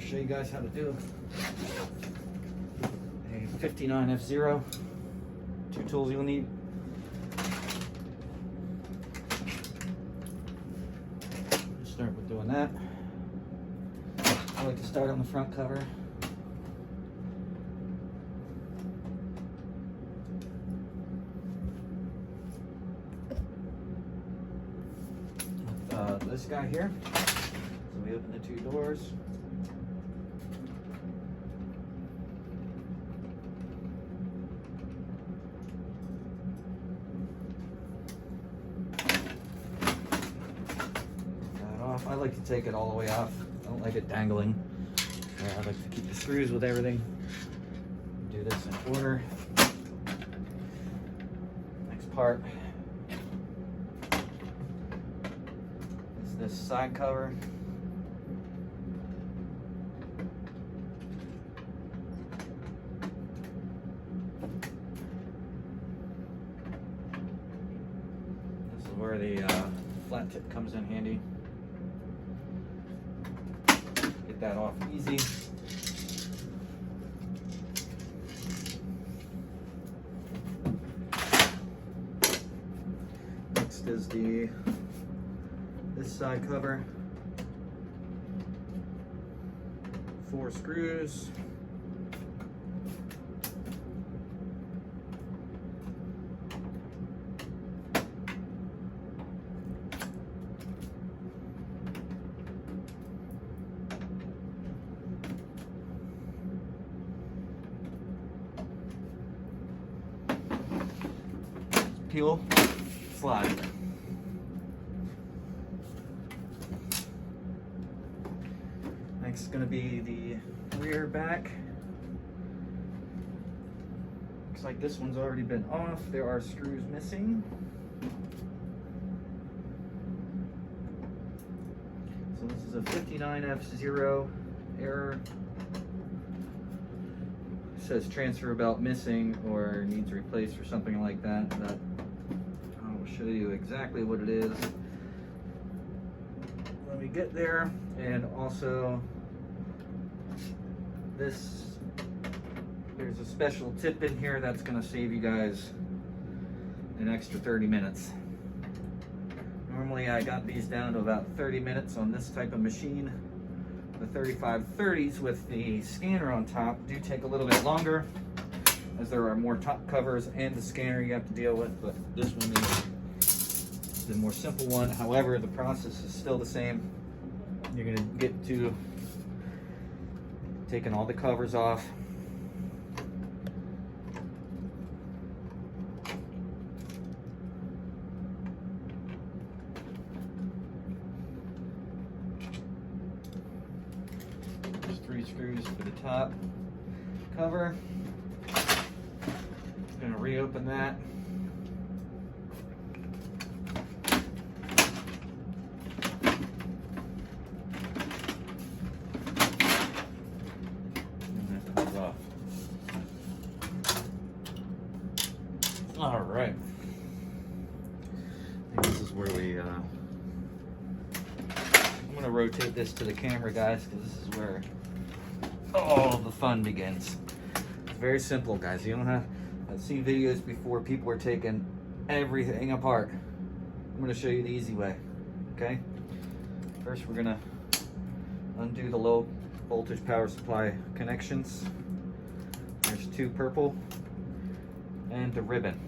to show you guys how to do a 59 F0. Two tools you'll need. Start with doing that. I like to start on the front cover. This guy here. So we open the two doors. That off. I like to take it all the way off. I don't like it dangling. I like to keep the screws with everything. Do this in order. Next part. This side cover. This is where the flat tip comes in handy. Get that off easy. Next is this side cover, 4 screws, peel, slide. Next is going to be the rear back. Looks like this one's already been off. There are screws missing. So this is a 59 F0 error. It says transfer belt missing or needs replaced or something like that. But I'll show you exactly what it is when we get there. And also there's a special tip in here that's going to save you guys an extra 30 minutes. Normally I got these down to about 30 minutes on this type of machine. The 3530s with the scanner on top do take a little bit longer, as there are more top covers and the scanner you have to deal with, but this one is the more simple one. However, the process is still the same. You're going to get to taking all the covers off. There's 3 screws for the top cover. Going to reopen that. All right. I think this is where I'm going to rotate this to the camera, guys, because this is where all the fun begins. It's very simple, guys. You don't have. I've seen videos before. People are taking everything apart. I'm going to show you the easy way. Okay. First, we're going to undo the low voltage power supply connections. There's 2 purple and the ribbon.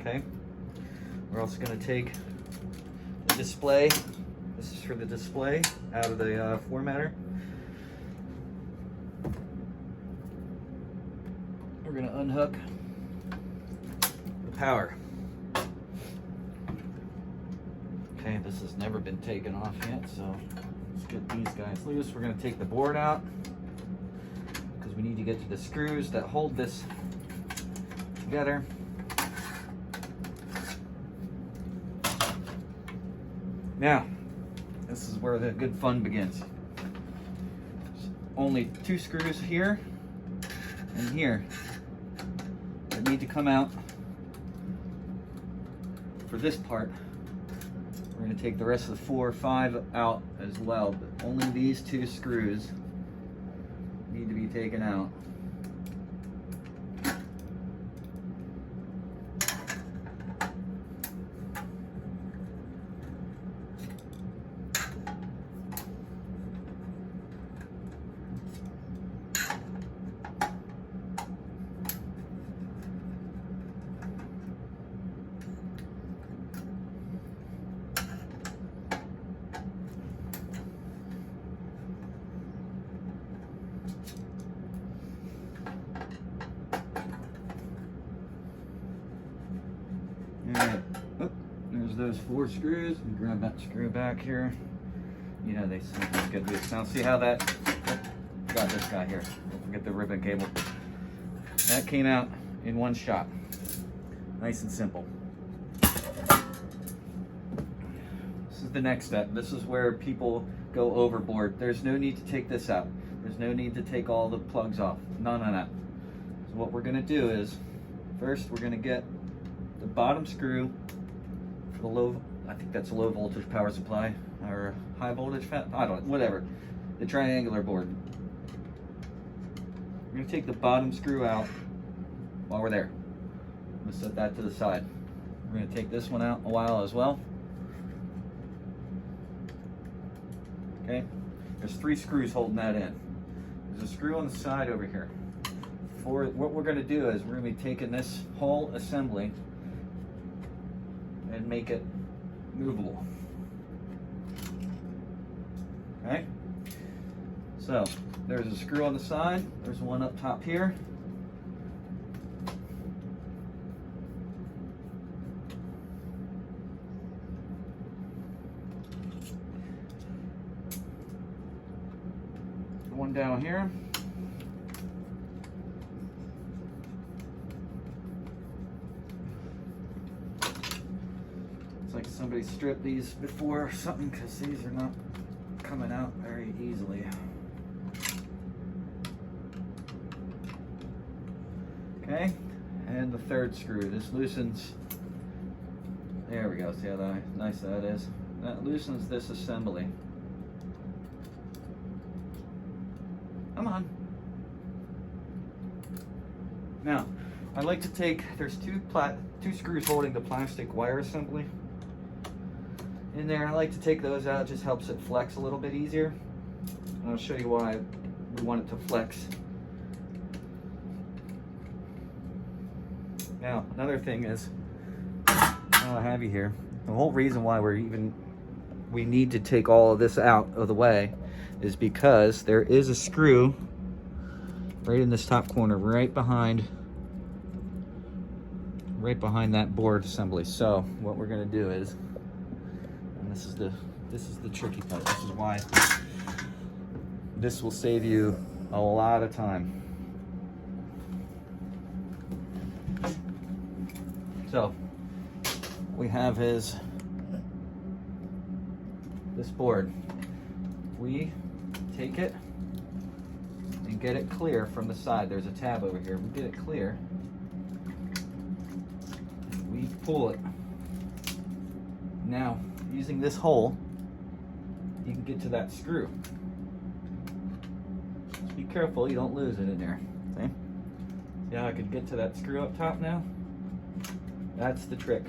Okay, we're also going to take the display. This is for the display out of the formatter. We're going to unhook the power. Okay, this has never been taken off yet, so let's get these guys loose. We're going to take the board out because we need to get to the screws that hold this together. Now, this is where the good fun begins. There's only 2 screws here and here that need to come out for this part. We're going to take the rest of the 4 or 5 out as well, but only these 2 screws need to be taken out. Alright, oh, there's those 4 screws. Grab that screw back here. You know they sometimes get loose. Now see how that, oh, got this guy here. Don't forget the ribbon cable. That came out in one shot. Nice and simple. This is the next step. This is where people go overboard. There's no need to take this out. There's no need to take all the plugs off. None of that. So what we're gonna do is, first we're gonna get the bottom screw for the low, I think that's a low voltage power supply, or high voltage, I don't know, whatever. The triangular board. We're gonna take the bottom screw out while we're there. I'm gonna set that to the side. We're gonna take this one out a while as well. Okay, there's 3 screws holding that in. There's a screw on the side over here. For what we're gonna do is we're gonna be taking this whole assembly and make it movable. Okay, so there's a screw on the side, there's one up top here. One down here. It's like somebody stripped these before or something, because these are not coming out very easily. Okay, and the 3rd screw. This loosens. There we go. See how nice that is? That loosens this assembly. Come on. Now, I like to take, there's two screws holding the plastic wire assembly in there. I like to take those out, it just helps it flex a little bit easier. And I'll show you why we want it to flex. Now, another thing is, I have you here, the whole reason why we need to take all of this out of the way is because there is a screw right in this top corner, right behind that board assembly. So what we're gonna do is, and this is the tricky part, this is why this will save you a lot of time. So we have this board. We take it and get it clear from the side. There's a tab over here. We get it clear. We pull it. Now, using this hole, you can get to that screw. Just be careful you don't lose it in there. See? See how I could get to that screw up top now? That's the trick.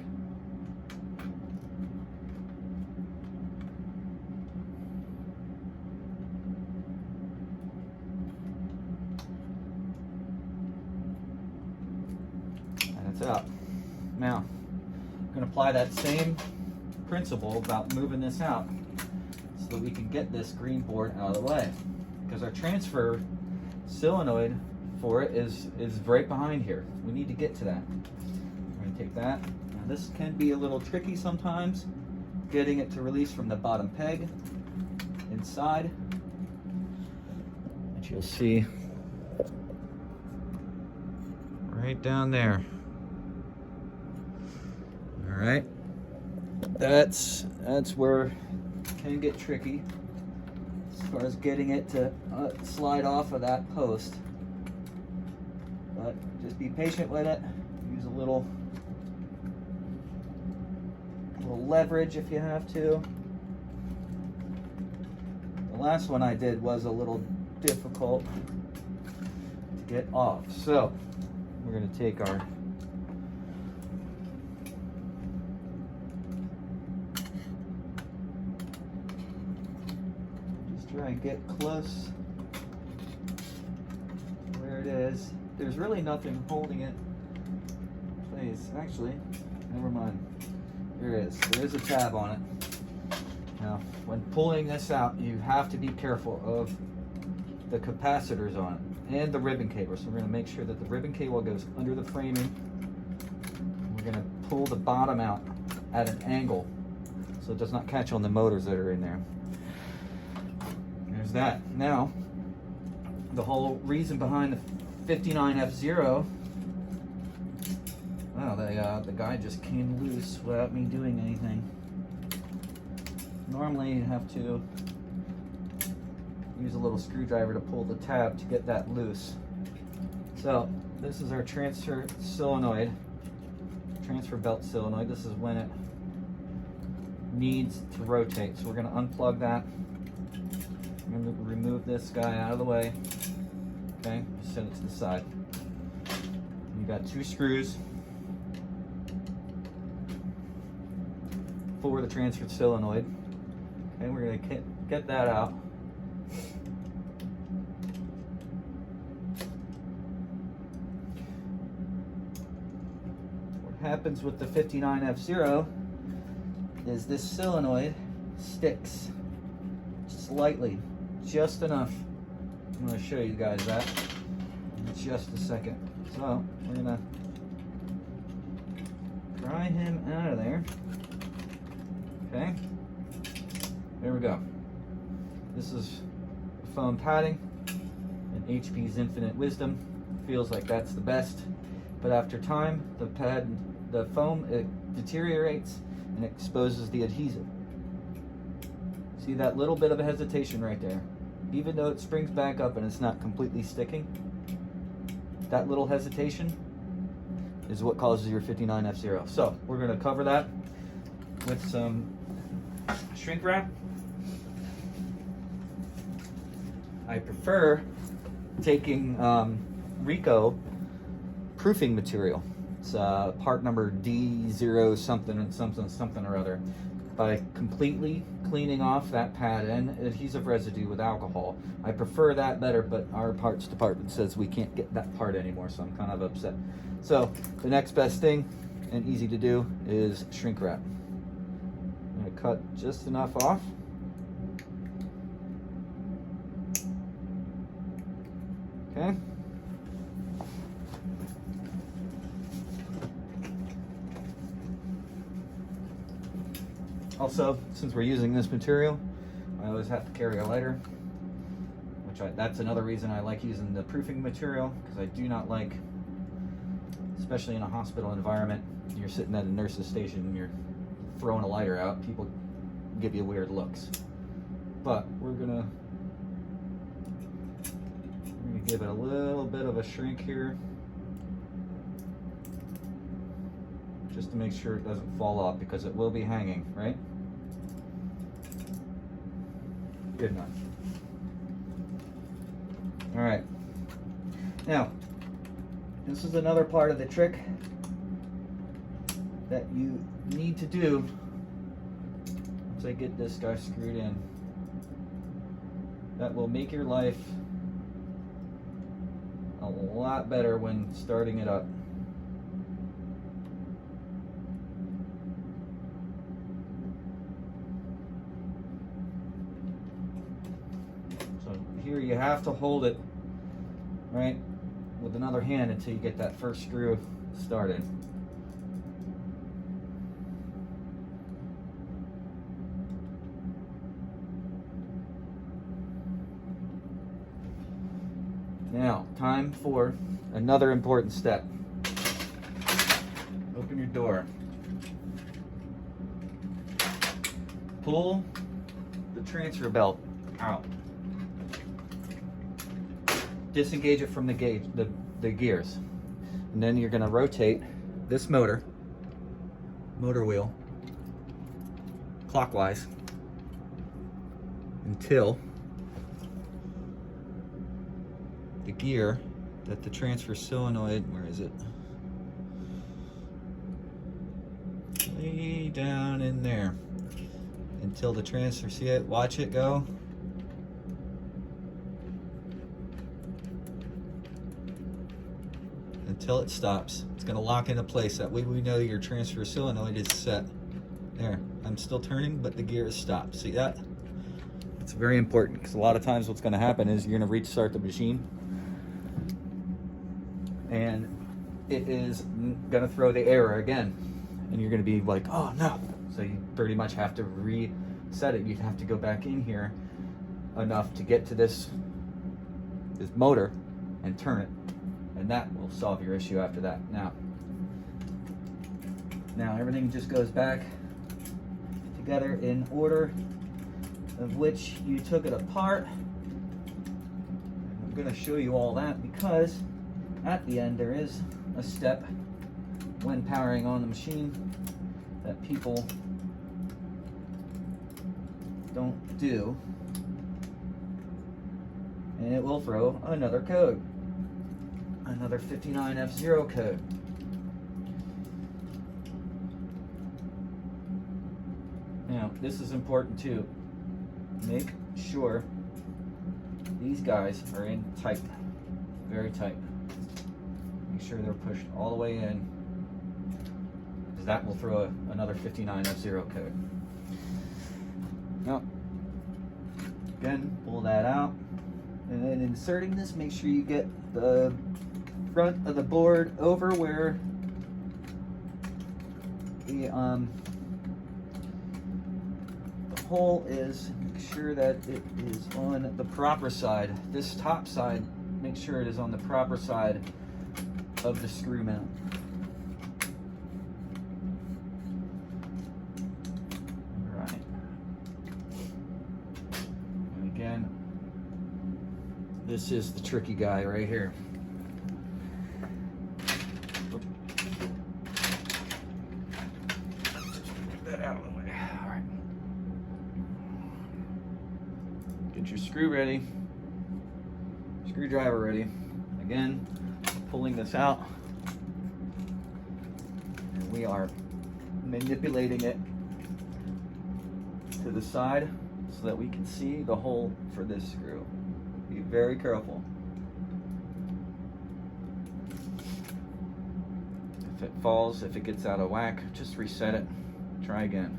Up. Now, I'm going to apply that same principle about moving this out so that we can get this green board out of the way, because our transfer solenoid for it is right behind here. We need to get to that. We're going to take that. Now, this can be a little tricky sometimes, getting it to release from the bottom peg inside, which you'll see right down there. All right, that's where it can get tricky as far as getting it to slide off of that post. But just be patient with it. Use a little leverage if you have to. The last one I did was a little difficult. get off. So we're going to take our try and get close where it is. There's really nothing holding it in place. Actually, never mind. There is. There is a tab on it. Now, when pulling this out, you have to be careful of the capacitors on it and the ribbon cable. So we're going to make sure that the ribbon cable goes under the framing. We're going to pull the bottom out at an angle so it does not catch on the motors that are in there. There's that. Now, the whole reason behind the 59F0, wow, the guy just came loose without me doing anything. Normally you have to use a little screwdriver to pull the tab to get that loose. So this is our transfer solenoid, transfer belt solenoid. This is when it needs to rotate. So we're going to unplug that. I'm going to remove this guy out of the way. Okay, just set it to the side. You got 2 screws for the transfer solenoid. Okay, we're going to get that out. What happens with the 59F0 is this solenoid sticks slightly, just enough. I'm going to show you guys that in just a second. So we're going to pry him out of there. Okay, there we go. This is foam padding, and HP's infinite wisdom feels like that's the best. But after time, the foam, it deteriorates and exposes the adhesive. See that little bit of a hesitation right there? Even though it springs back up and it's not completely sticking, that little hesitation is what causes your 59F0. So we're going to cover that with some shrink wrap. I prefer taking Rico proofing material. It's part number D0 something and something or other. By completely cleaning off that pad and adhesive residue with alcohol. I prefer that better, but our parts department says we can't get that part anymore, so I'm kind of upset. So the next best thing, and easy to do, is shrink wrap. I'm going to cut just enough off. Okay. Also, since we're using this material, I always have to carry a lighter, that's another reason I like using the proofing material, because I do not like, especially in a hospital environment, you're sitting at a nurse's station and you're throwing a lighter out, people give you weird looks. But we're gonna give it a little bit of a shrink here, just to make sure it doesn't fall off, because it will be hanging, right? Good enough. All right. Now, this is another part of the trick that you need to do once I get this guy screwed in. That will make your life a lot better when starting it up. Here you have to hold it right with another hand until you get that first screw started. Now, time for another important step. Open your door. Pull the transfer belt out. Disengage it from the gears, and then you're going to rotate this motor wheel clockwise until the gear that the transfer solenoid, where is it? Way down in there. Until the transfer, see it? Watch it go. Until it stops. It's going to lock into place. That way we know your transfer solenoid is set. There. I'm still turning, but the gear is stopped. See that? It's very important, because a lot of times what's going to happen is you're going to restart the machine and it is going to throw the error again. And you're going to be like, oh no. So you pretty much have to reset it. You'd have to go back in here enough to get to this motor and turn it. And that will solve your issue after that. Now everything just goes back together in order of which you took it apart. I'm going to show you all that because at the end there is a step when powering on the machine that people don't do, and it will throw another code, another 59F0 code. Now this is important too. Make sure these guys are in tight, very tight. Make sure they're pushed all the way in, because that will throw another 59F0 code. Now, again, pull that out, and then inserting this, make sure you get the front of the board over where the hole is. Make sure that it is on the proper side. This top side, make sure it is on the proper side of the screw mount. Alright. And again, this is the tricky guy right here. Get that out of the way. Alright. Get your screw ready. Screwdriver ready. Again, pulling this out, and we are manipulating it to the side so that we can see the hole for this screw. Be very careful. If it falls, if it gets out of whack, just reset it. Try again.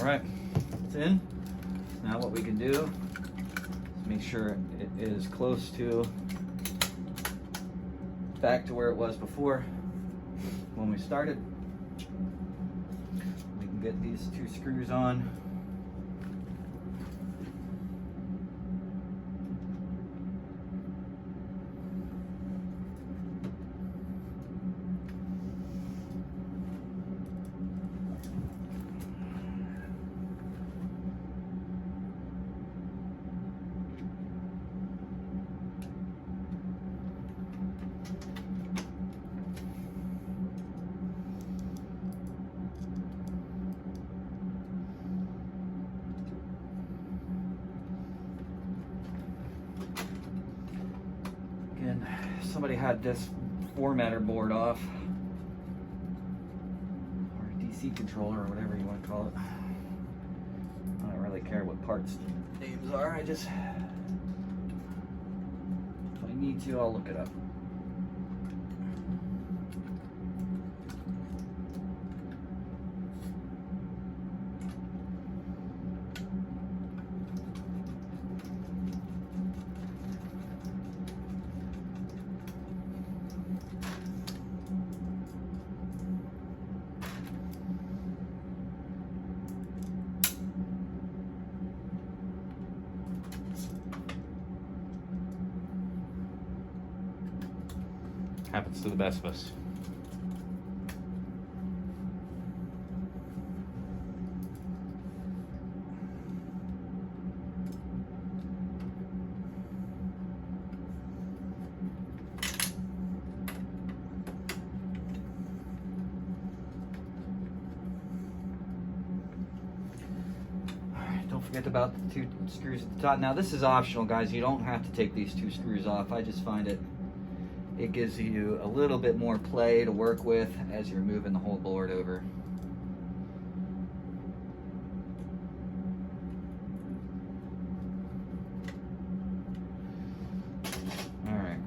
Alright, it's in. Now what we can do is make sure it is close to back to where it was before when we started. We can get these two screws on. Somebody had this formatter board off, or DC controller, or whatever you want to call it. I don't really care what parts names are. I just, if I need to, I'll look it up. Happens to the best of us. forget about the 2 screws at the top. Now this is optional, guys. You don't have to take these 2 screws off. I just find it gives you a little bit more play to work with as you're moving the whole board over. Alright.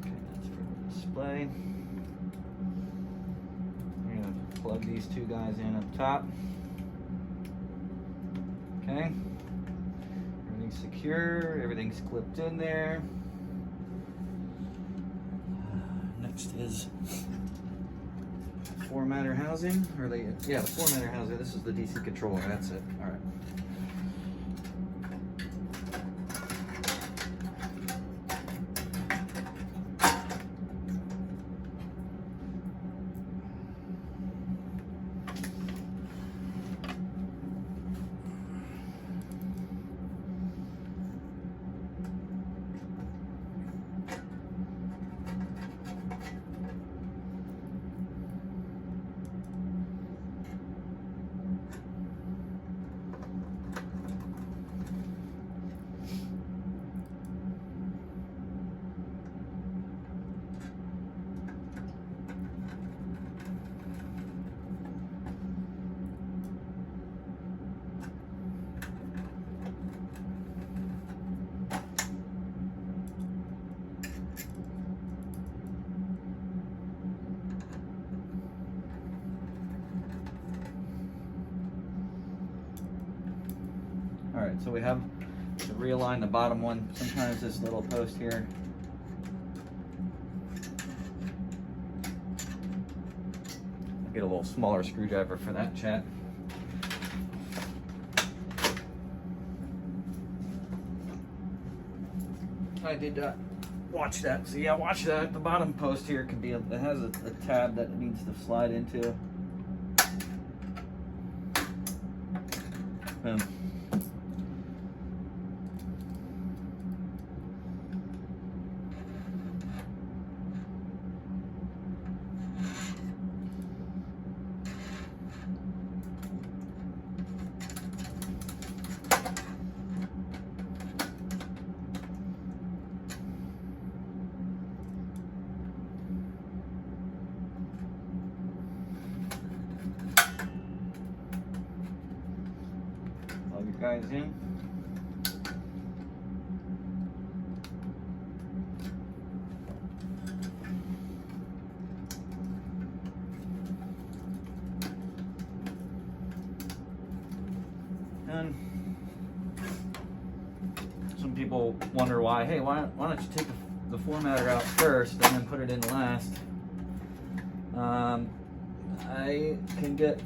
Okay, that's for the display. I'm going to plug these 2 guys in up top. Okay. Everything's secure, everything's clipped in there. Next is formatter housing, or the formatter housing. This is the DC controller. That's it. All right. All right, so we have to realign the bottom one. Sometimes this little post here I'll get a little smaller screwdriver for that, chat. I did watch that. So yeah, watch that. The bottom post here can be it has a tab that it needs to slide into. Boom. Plug your guys in. And some people wonder why, hey, why don't you take the formatter out first and then put it in last? I can get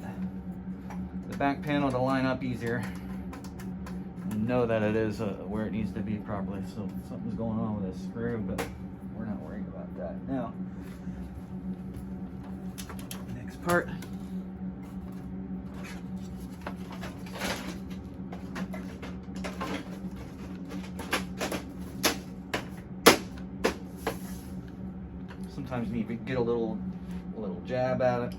the back panel to line up easier and know that it is where it needs to be properly. So something's going on with this screw, but we're not worried about that now. Next part. Sometimes you need to get a little jab at it.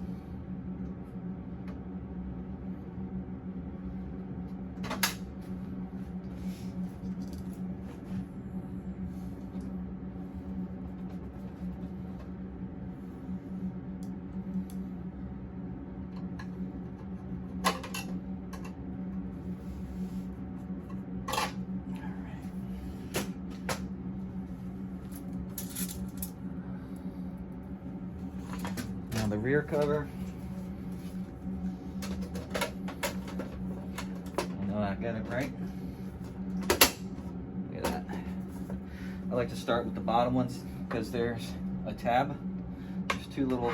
Now the rear cover. I know I got it right. Look at that. I like to start with the bottom ones because there's a tab. There's 2 little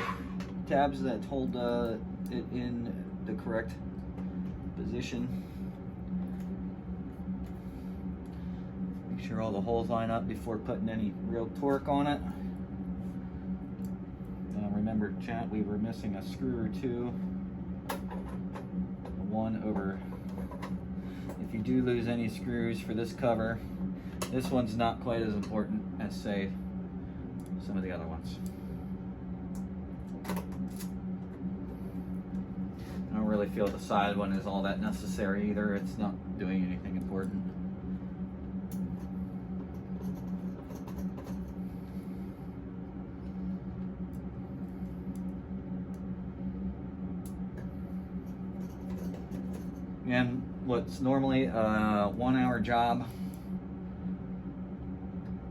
tabs that hold it in the correct position. Make sure all the holes line up before putting any real torque on it. Remember, chat, we were missing a screw or 2. One over. If you do lose any screws for this cover, this one's not quite as important as, say, some of the other ones. really feel the side one is all that necessary either. It's not doing anything important. And what's normally a 1 hour job,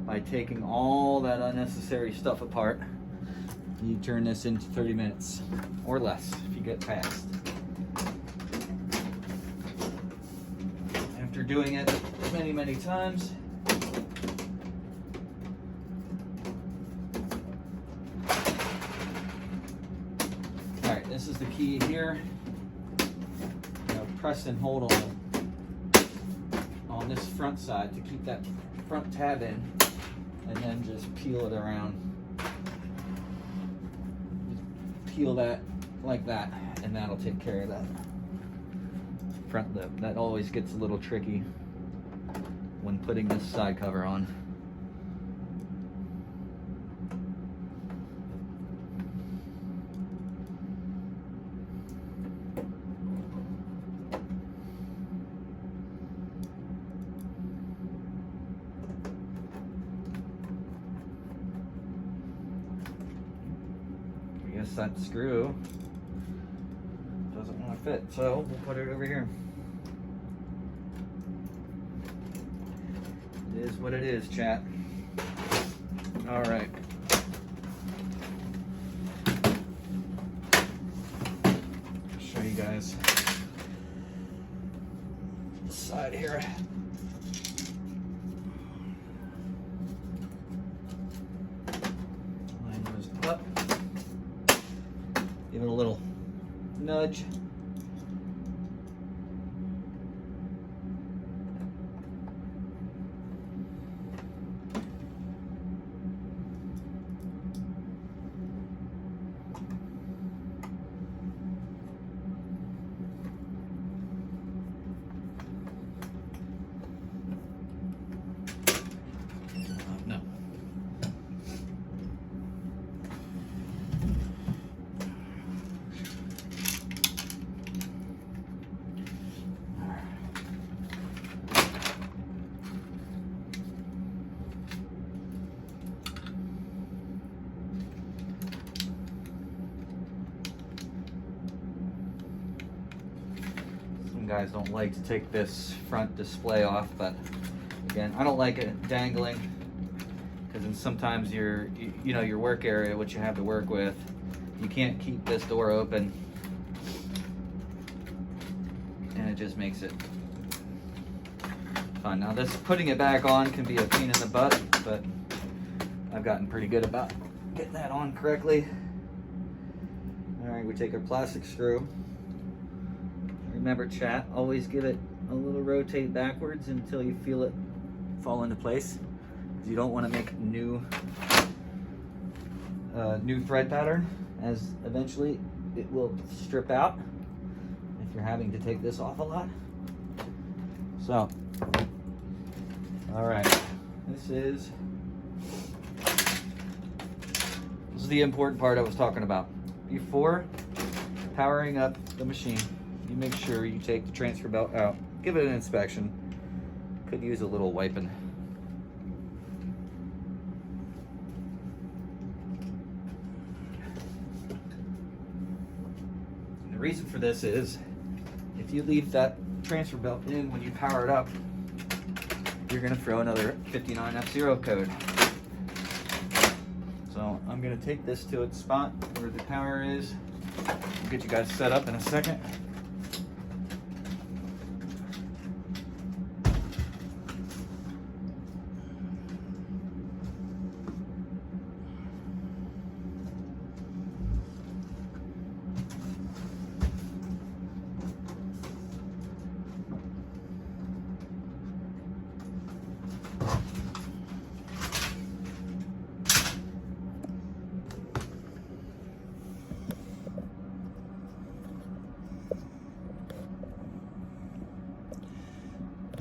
by taking all that unnecessary stuff apart, you turn this into 30 minutes or less if you get fast. After doing it many, many times, all right, this is the key here. Press and hold on this front side to keep that front tab in, and then just peel it around. Just peel that like that, and that'll take care of that front lip. That always gets a little tricky when putting this side cover on. I guess that screw doesn't want to fit, so we'll put it over here. It is what it is, chat. All right. Show you guys the side here. Line goes up. Give it a little nudge. No. Guys don't like to take this front display off, but again, I don't like it dangling, because then sometimes your work area, what you have to work with, you can't keep this door open, and it just makes it fun. Now this putting it back on can be a pain in the butt, but I've gotten pretty good about getting that on correctly. All right, we take our plastic screw. Remember, chat, always give it a little rotate backwards until you feel it fall into place. You don't want to make new thread pattern, as eventually it will strip out if you're having to take this off a lot. So, all right, this is the important part I was talking about. Before powering up the machine, you make sure you take the transfer belt out, give it an inspection. Could use a little wiping. And the reason for this is, if you leave that transfer belt in when you power it up, you're gonna throw another 59F0 code. So I'm gonna take this to its spot where the power is. I'll get you guys set up in a second.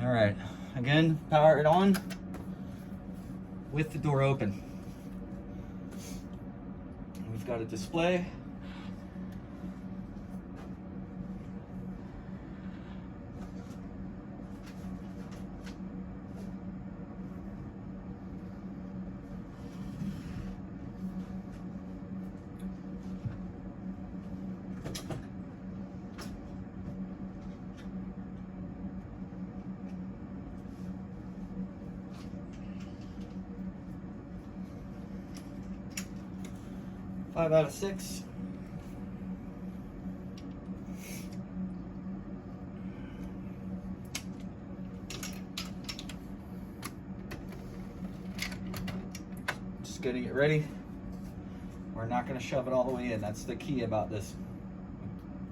All right, again, power it on with the door open. We've got a display. 5 out of 6. Just getting it ready. We're not going to shove it all the way in. That's the key about this.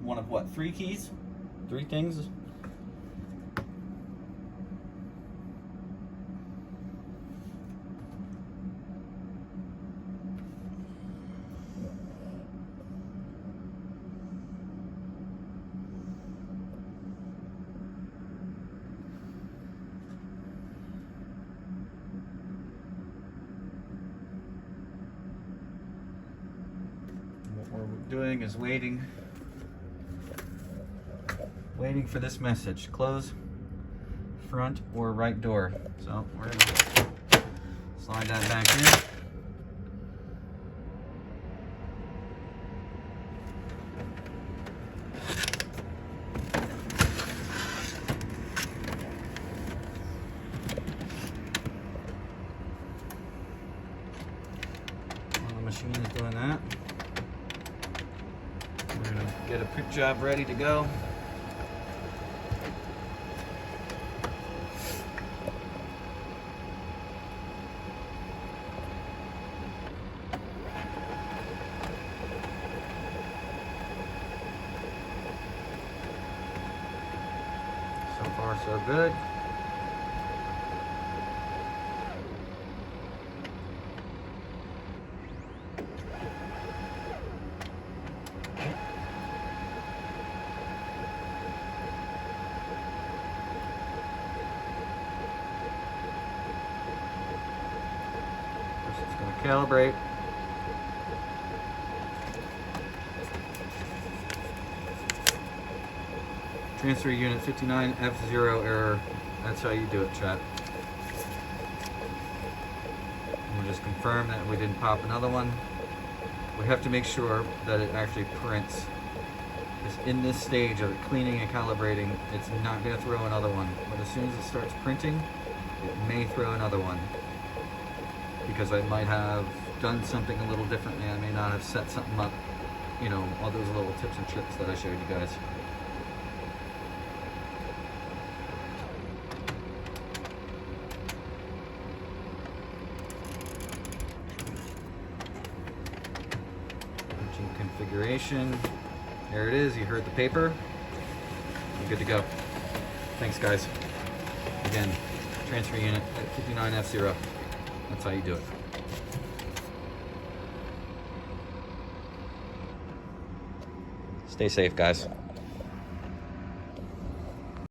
One of what, 3 keys? 3 things? What we're doing is waiting for this message. Close front or right door. So we're gonna slide that back in. While the machine is doing that, we're gonna get a print job ready to go. So far, so good. First, it's going to calibrate. Transfer unit 59F0 error. That's how you do it, chat. We'll just confirm that we didn't pop another one. We have to make sure that it actually prints. Because in this stage of cleaning and calibrating, it's not going to throw another one. But as soon as it starts printing, it may throw another one. Because I might have done something a little differently. I may not have set something up. You know, all those little tips and tricks that I showed you guys. Configuration. There it is. You heard the paper. You're good to go. Thanks, guys. Again, transfer unit at 59F0. That's how you do it. Stay safe, guys.